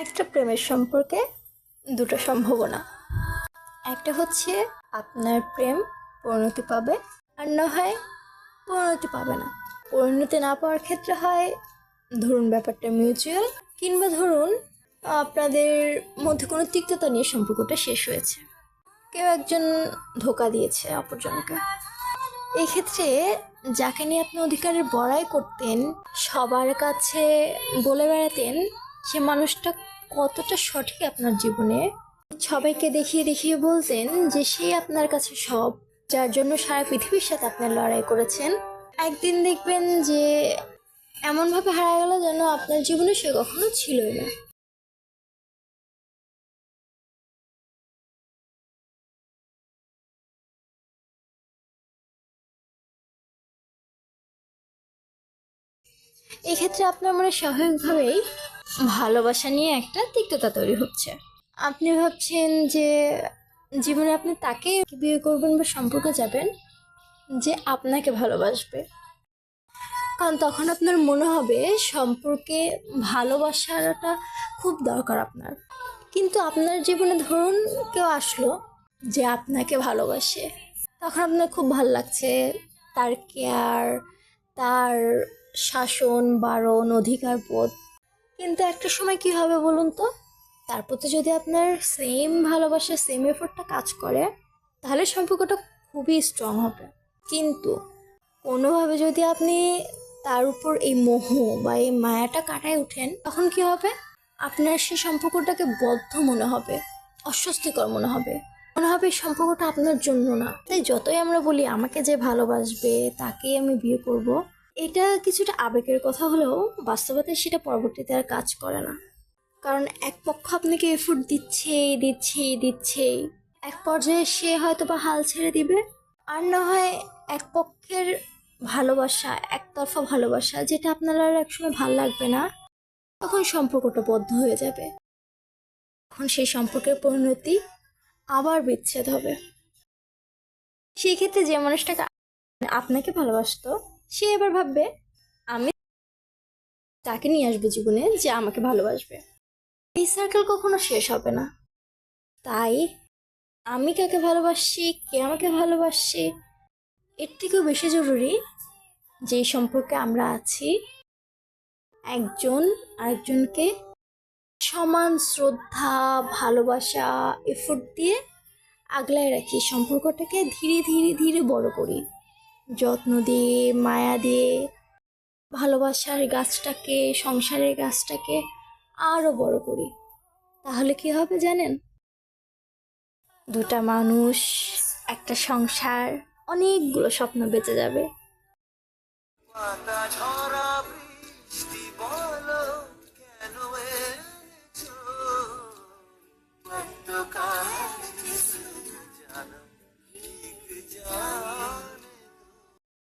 একটা প্রেমের সম্পর্কে দুটো সম্ভাবনা। একটা হচ্ছে আপনার প্রেম পরিণতি পাবে, আর না হয় পরিণতি পাবে না। পরিণতি না পাওয়ার ক্ষেত্রে হয় ধরুন ব্যাপারটা মিউচুয়াল, কিংবা ধরুন আপনাদের মধ্যে কোনো তিক্ততা নিয়ে সম্পর্কটা শেষ হয়েছে, কেউ একজন ধোঁকা দিয়েছে অপরজনকে। এই ক্ষেত্রে যাকে নিয়ে আপনি অধিকারের বড়াই করতেন, সবার কাছে বলে বেড়াতেন সে মানুষটা কতটা সঠিক আপনার জীবনে, সবাইকে দেখিয়ে দেখিয়ে বলতেন যে সে আপনার কাছে সব, যার জন্য সারা পৃথিবীর সাথে আপনার লড়াই করেছেন, একদিন দেখবেন যে এমনভাবে হারা গেল যেন আপনার জীবনে সে কখনো ছিলই না। এক্ষেত্রে আপনার মনে স্বাভাবিকভাবেই ভালোবাসা নিয়ে একটা তিক্ততা তৈরি হচ্ছে। আপনি ভাবছেন যে জীবনে আপনি তাকে বিয়ে করবেন বা সম্পর্কে যাবেন যে আপনাকে ভালোবাসবে, কারণ তখন আপনার মনে হবে সম্পর্কে ভালোবাসাটা খুব দরকার আপনার। কিন্তু আপনার জীবনে ধরুন কেউ আসলো যে আপনাকে ভালোবাসে, তখন আপনার খুব ভালো লাগছে তার কেয়ার, তার শাসন বারণ অধিকার বোধ। কিন্তু একটা সময় কি হবে বলুন তো, তার প্রতি যদি আপনার সেম ভালোবাসা সেম এফোর্টটা কাজ করে, তাহলে সম্পর্কটা খুবই স্ট্রং হবে। কিন্তু কোনোভাবে যদি আপনি তার উপর এই মোহ বা এই মায়াটা কাটায় ওঠেন, তখন কি হবে, আপনার সেই সম্পর্কটাকে বদ্ধ মনে হবে, অস্বস্তিকর মনে হবে, মনে হবে এই সম্পর্কটা আপনার জন্য না। তাই যতই আমরা বলি আমাকে যে ভালোবাসবে তাকেই আমি বিয়ে করব, এটা কিছুটা আবেগের কথা হলেও বাস্তবতায় সেটা পরবর্তীতে আর কাজ করে না। কারণ এক পক্ষ আপনাকে এফোর্ট দিচ্ছেই, এক পর্যায়ে সে হয়তো বা হাল ছেড়ে দিবে। আর না হয় এক পক্ষের ভালোবাসা, একতরফা ভালোবাসা, যেটা আপনার আর একসময় ভাল লাগবে না, তখন সম্পর্কটা বদ্ধ হয়ে যাবে। তখন সেই সম্পর্কের পরিণতি আবার বিচ্ছেদ হবে। সেই ক্ষেত্রে যে মানুষটাকে আপনাকে ভালোবাসতো, সে এবার ভাববে আমি তাকে নিয়ে আসবো জীবনে যে আমাকে ভালোবাসবে। এই সার্কেল কখনো শেষ হবে না। তাই আমি কাকে ভালোবাসি, কে আমাকে ভালোবাসে, এর থেকেও বেশি জরুরি যে সম্পর্কে আমরা আছি, একজন আরেকজনকে সমান শ্রদ্ধা, ভালোবাসা, এফোর্ট দিয়ে আগলায় রাখি, সম্পর্কটাকে ধীরে ধীরে ধীরে বড় করি, যত্ন দিয়ে মায়া দিয়ে ভালোবাসার গাছটাকে, সংসারের গাছটাকে আরও বড় করি। তাহলে কি হবে জানেন, দুটা মানুষ, একটা সংসার, অনেকগুলো স্বপ্ন বেঁচে যাবে।